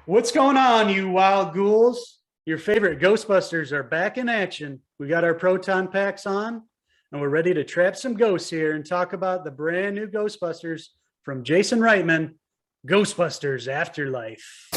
What's going on, you wild ghouls? Your favorite Ghostbusters are back in action. We got our proton packs on, and we're ready to trap some ghosts here and talk about the brand new Ghostbusters from Jason Reitman, Ghostbusters Afterlife.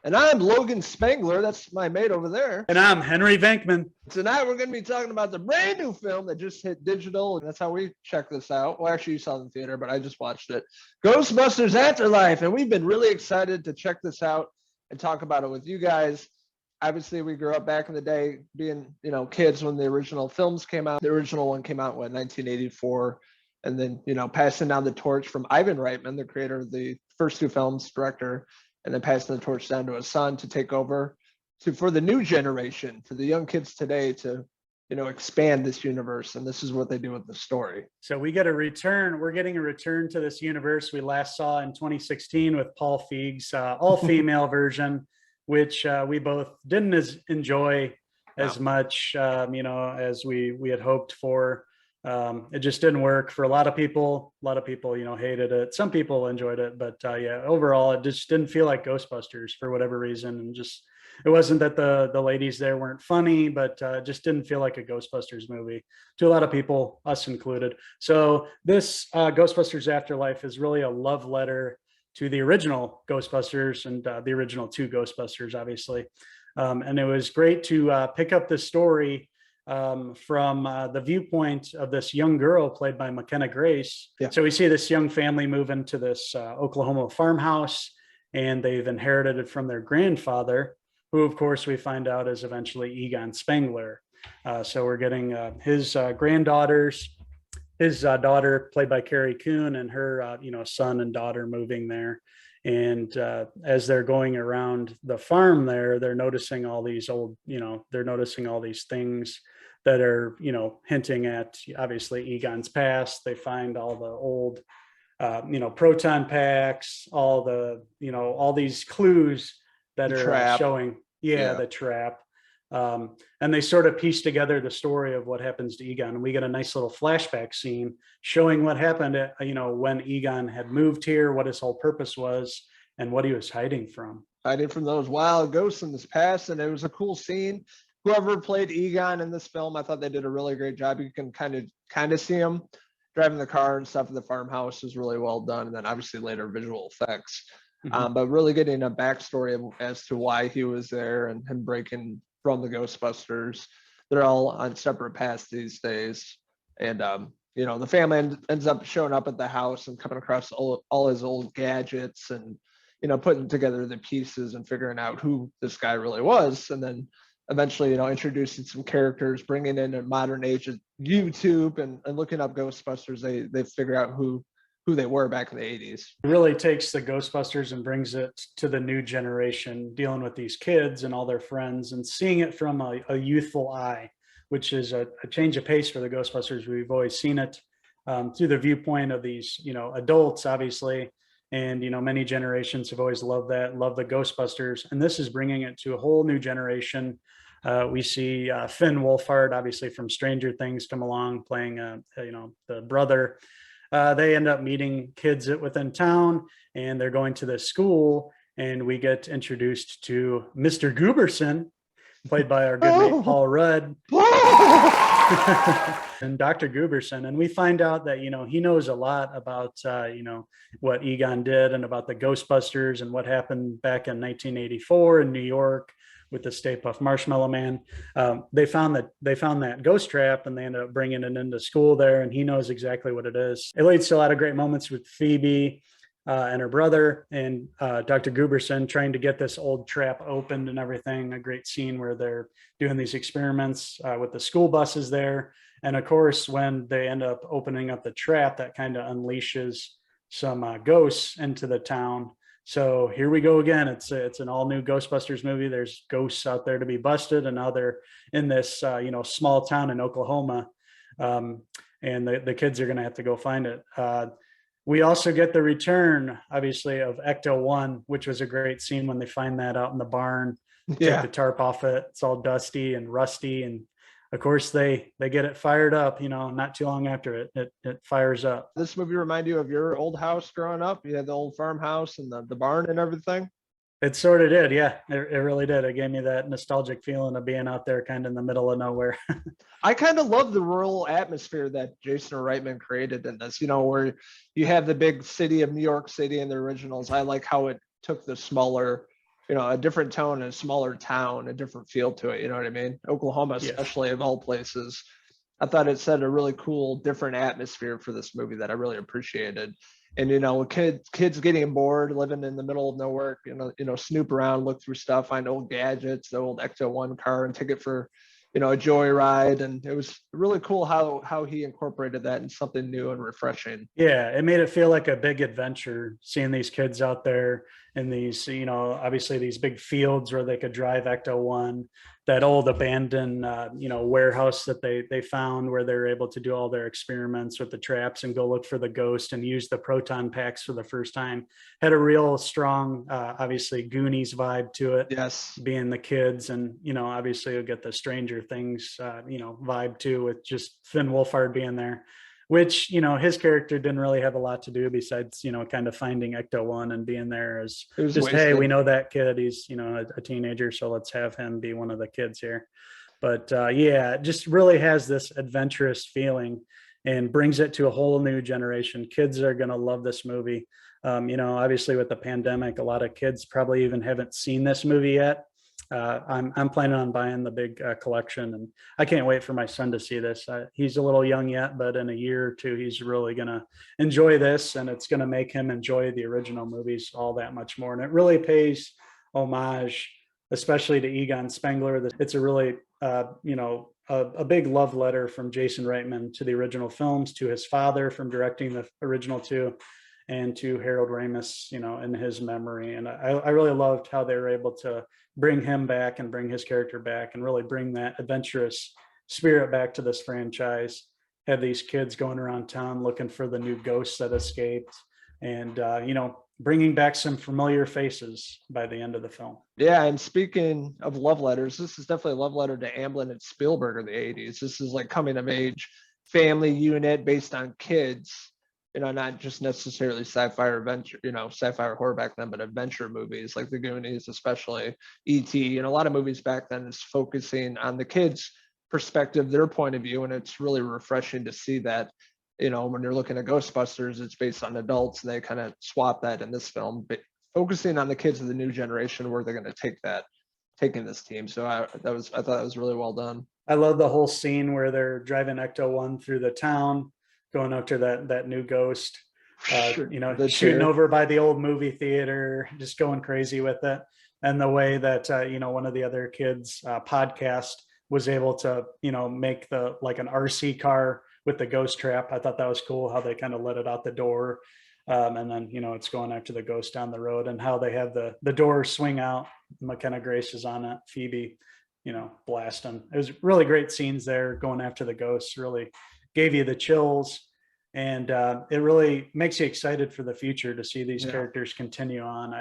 And I'm Logan Spangler. That's my mate over there. And I'm Henry Venkman. Tonight, we're going to be talking about the brand new film that just hit digital. And that's how we check this out. Well, actually, you saw it in the theater, but I just watched it. Ghostbusters Afterlife. And we've been really excited to check this out and talk about it with you guys. Obviously, we grew up back in the day being, kids when the original films came out. The original one came out, 1984. And then, passing down the torch from Ivan Reitman, the creator of the first two films, director, and then passing the torch down to his son to take over for the new generation, for the young kids today to, expand this universe. And this is what they do with the story. So we get a return. We're getting a return to this universe we last saw in 2016 with Paul Feig's all-female version, which we both didn't enjoy as much, as we had hoped for. It just didn't work for a lot of people. A lot of people, hated it. Some people enjoyed it, but overall, it just didn't feel like Ghostbusters for whatever reason. And just, it wasn't that the ladies there weren't funny, but just didn't feel like a Ghostbusters movie to a lot of people, us included. So this Ghostbusters Afterlife is really a love letter to the original Ghostbusters and the original two Ghostbusters, obviously. And it was great to pick up the story from the viewpoint of this young girl played by McKenna Grace. Yeah. So we see this young family move into this Oklahoma farmhouse, and they've inherited it from their grandfather, who of course we find out is eventually Egon Spengler. So we're getting his granddaughters, his daughter played by Carrie Coon, and her son and daughter moving there. And as they're going around the farm there, they're noticing all these things that are, hinting at obviously Egon's past. They find all the old, proton packs, all the, all these clues that are showing, the trap. And they sort of piece together the story of what happens to Egon. And we get a nice little flashback scene showing what happened at, when Egon had moved here, what his whole purpose was, and what he was hiding from. Hiding from those wild ghosts in his past. And it was a cool scene. Whoever played Egon in this film, I thought they did a really great job. You can kind of see him driving the car and stuff in the farmhouse is really well done. And then obviously later visual effects. Mm-hmm. But really getting a backstory as to why he was there and him breaking from the Ghostbusters. They're all on separate paths these days. And, the family ends up showing up at the house and coming across all his old gadgets and, putting together the pieces and figuring out who this guy really was. And then eventually, introducing some characters, bringing in a modern age of YouTube and looking up Ghostbusters, they figure out who they were back in the 80s. It really takes the Ghostbusters and brings it to the new generation, dealing with these kids and all their friends and seeing it from a youthful eye, which is a change of pace for the Ghostbusters. We've always seen it through the viewpoint of these, adults, obviously. And, many generations have always loved the Ghostbusters. And this is bringing it to a whole new generation. We see Finn Wolfhard, obviously from Stranger Things, come along playing, the brother. They end up meeting kids within town, and they're going to this school, and we get introduced to Mr. Gooberson, played by our good mate Paul Rudd. And Dr. Gooberson. And we find out that, he knows a lot about, what Egon did and about the Ghostbusters and what happened back in 1984 in New York with the Stay Puft Marshmallow Man. They found that ghost trap, and they ended up bringing it into school there, and he knows exactly what it is. It leads to a lot of great moments with Phoebe and her brother and Dr. Gooberson trying to get this old trap opened and everything. A great scene where they're doing these experiments with the school buses there. And of course, when they end up opening up the trap, that kind of unleashes some ghosts into the town. So here we go again. It's an all new Ghostbusters movie. There's ghosts out there to be busted, and now they're in this small town in Oklahoma, and the kids are going to have to go find it. We also get the return, obviously, of Ecto-1, which was a great scene when they find that out in the barn. Take the tarp off it. It's all dusty and rusty, and of course they get it fired up, not too long after it fires up. This movie remind you of your old house growing up? You had the old farmhouse and the barn and everything. It sort of did, yeah. It really did. It gave me that nostalgic feeling of being out there kind of in the middle of nowhere. I kind of love the rural atmosphere that Jason Reitman created in this, where you have the big city of New York City in the originals. I like how it took the smaller, a different tone, a smaller town, a different feel to it. You know what I mean? Oklahoma, Yes. especially of all places. I thought it set a really cool, different atmosphere for this movie that I really appreciated. And with kids getting bored, living in the middle of nowhere, snoop around, look through stuff, find old gadgets, the old Ecto-1 car, and take it for, a joyride. And it was really cool how he incorporated that in something new and refreshing. Yeah, it made it feel like a big adventure seeing these kids out there in these, obviously these big fields where they could drive Ecto-1, that old abandoned, warehouse that they found where they were able to do all their experiments with the traps and go look for the ghost and use the proton packs for the first time. Had a real strong, obviously Goonies vibe to it. Yes. Being the kids, and, obviously you'll get the Stranger Things, vibe too, with just Finn Wolfhard being there, which, his character didn't really have a lot to do besides, kind of finding Ecto-1 and being there as just, wasted. hey, we know that kid, he's, a teenager, so let's have him be one of the kids here. But yeah, it just really has this adventurous feeling and brings it to a whole new generation. Kids are going to love this movie. Obviously with the pandemic, a lot of kids probably even haven't seen this movie yet. I'm planning on buying the big collection, and I can't wait for my son to see this. He's a little young yet, but in a year or two, he's really going to enjoy this, and it's going to make him enjoy the original movies all that much more. And it really pays homage, especially to Egon Spengler. It's a really, a big love letter from Jason Reitman to the original films, to his father from directing the original two, and to Harold Ramis, in his memory. And I really loved how they were able to bring him back and bring his character back and really bring that adventurous spirit back to this franchise. Have these kids going around town looking for the new ghosts that escaped, and, bringing back some familiar faces by the end of the film. Yeah, and speaking of love letters, this is definitely a love letter to Amblin and Spielberg in the 80s. This is like coming of age family unit based on kids, not just necessarily sci-fi or adventure, sci-fi or horror back then, but adventure movies like the Goonies, especially E.T. And a lot of movies back then is focusing on the kids' perspective, their point of view. And it's really refreshing to see that, when you're looking at Ghostbusters, it's based on adults, and they kind of swap that in this film, but focusing on the kids of the new generation, where they're going to taking this team. So I thought that was really well done. I love the whole scene where they're driving Ecto-1 through the town, going up to that new ghost, shooting over by the old movie theater, just going crazy with it. And the way that, one of the other kids' podcast was able to, make like an RC car with the ghost trap. I thought that was cool how they kind of let it out the door. And then, it's going after the ghost down the road, and how they have the door swing out. McKenna Grace is on it, Phoebe, blasting. It was really great scenes there going after the ghosts, really gave you the chills. And it really makes you excited for the future to see these characters continue on.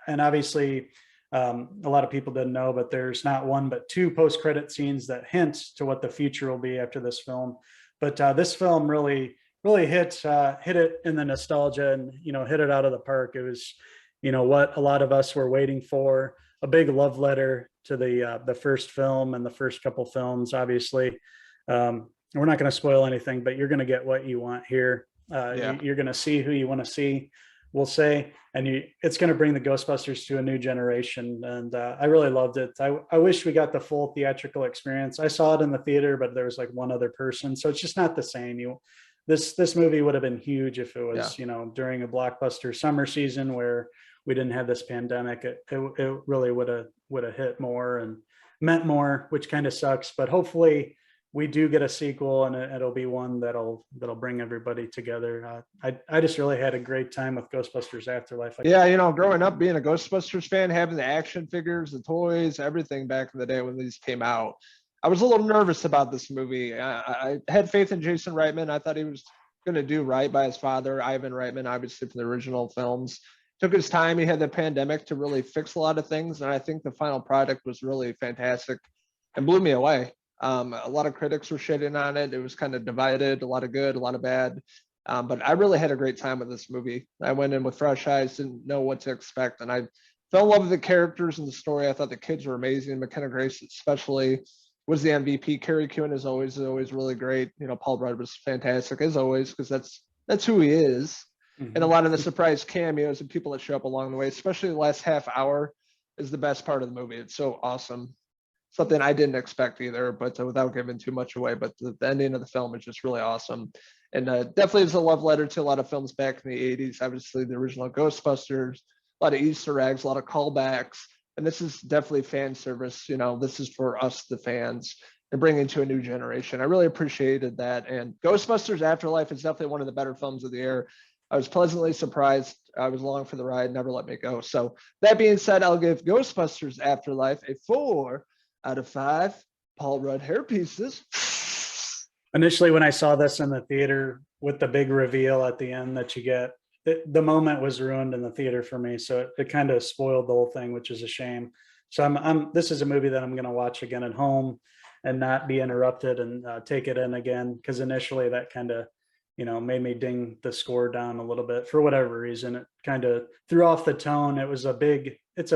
And obviously, a lot of people didn't know, but there's not one but two post-credit scenes that hint to what the future will be after this film. But this film really hit it in the nostalgia, and hit it out of the park. It was what a lot of us were waiting for, a big love letter to the first film and the first couple films. Obviously, we're not going to spoil anything, but you're going to get what you want here. You're going to see who you want to see, we'll say, and it's going to bring the Ghostbusters to a new generation. And I really loved it. I wish we got the full theatrical experience. I saw it in the theater, but there was like one other person, so it's just not the same. This movie would have been huge if it was during a blockbuster summer season where we didn't have this pandemic. It really would have hit more and meant more, which kind of sucks. But hopefully we do get a sequel, and it'll be one that'll bring everybody together. I just really had a great time with Ghostbusters Afterlife. Yeah, growing up being a Ghostbusters fan, having the action figures, the toys, everything back in the day when these came out, I was a little nervous about this movie. I had faith in Jason Reitman. I thought he was going to do right by his father, Ivan Reitman, obviously from the original films. Took his time. He had the pandemic to really fix a lot of things, and I think the final product was really fantastic and blew me away. A lot of critics were shitting on it. It was kind of divided, a lot of good, a lot of bad. But I really had a great time with this movie. I went in with fresh eyes, didn't know what to expect, and I fell in love with the characters and the story. I thought the kids were amazing. McKenna Grace especially was the MVP. Carrie Coon is always really great. You know, Paul Rudd was fantastic as always, because that's who he is. And a lot of the surprise cameos and people that show up along the way, especially the last half hour, is the best part of the movie. It's so awesome. Something I didn't expect either, but without giving too much away. But the ending of the film is just really awesome. And definitely is a love letter to a lot of films back in the 80s. Obviously, the original Ghostbusters, a lot of Easter eggs, a lot of callbacks. And this is definitely fan service. You know, this is for us, the fans, and bringing to a new generation. I really appreciated that. And Ghostbusters Afterlife is definitely one of the better films of the year. I was pleasantly surprised. I was along for the ride, never let me go. So that being said, I'll give Ghostbusters Afterlife a 4 out of 5 Paul Rudd hair pieces. Initially, when I saw this in the theater with the big reveal at the end that you get, the moment was ruined in the theater for me. So it kind of spoiled the whole thing, which is a shame. So this is a movie that I'm going to watch again at home and not be interrupted and take it in again. Because initially that kind of, made me ding the score down a little bit for whatever reason. It kind of threw off the tone. It's a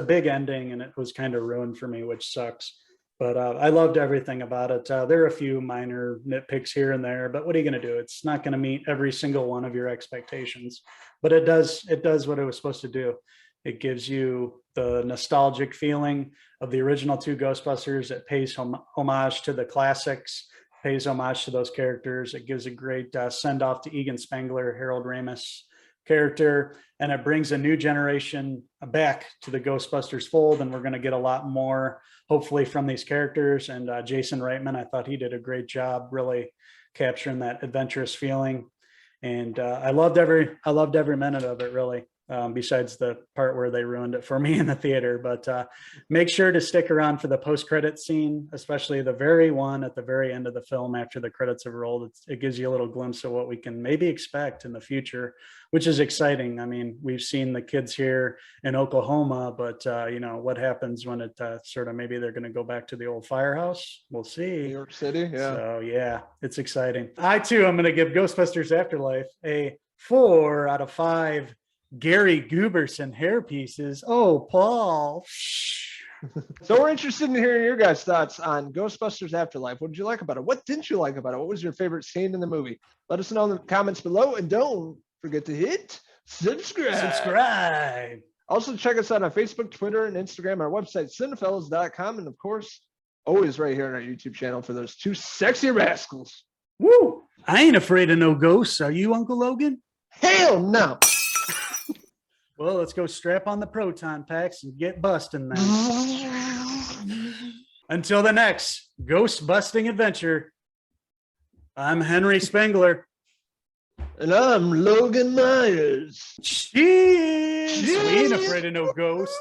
big ending, and it was kind of ruined for me, which sucks. But I loved everything about it. There are a few minor nitpicks here and there, but what are you going to do? It's not going to meet every single one of your expectations, but it does what it was supposed to do. It gives you the nostalgic feeling of the original 2 Ghostbusters. It pays homage to the classics, pays homage to those characters. It gives a great send off to Egan Spengler, Harold Ramis character, and it brings a new generation back to the Ghostbusters fold. And we're going to get a lot more, hopefully, from these characters. And Jason Reitman, I thought he did a great job really capturing that adventurous feeling. And I loved every minute of it, really. Besides the part where they ruined it for me in the theater. But make sure to stick around for the post-credit scene, especially the very one at the very end of the film after the credits have rolled. It gives you a little glimpse of what we can maybe expect in the future, which is exciting. I mean, we've seen the kids here in Oklahoma, but what happens when it sort of, maybe they're going to go back to the old firehouse? We'll see. New York City, yeah. So yeah, it's exciting. I too am going to give Ghostbusters Afterlife a 4 out of 5 Gary Gooberson hair pieces. Oh, Paul. So we're interested in hearing your guys' thoughts on Ghostbusters Afterlife. What did you like about it? What didn't you like about it? What was your favorite scene in the movie? Let us know in the comments below, and don't forget to hit subscribe. Also, check us out on Facebook, Twitter, and Instagram. Our website, Cinephellas.com, and of course, always right here on our YouTube channel for those 2 sexy rascals. Woo! I ain't afraid of no ghosts. Are you, Uncle Logan? Hell no! Well, let's go strap on the proton packs and get busting then. Until the next ghost busting adventure, I'm Henry Spengler. And I'm Logan Myers. Cheers! We ain't afraid of no ghosts.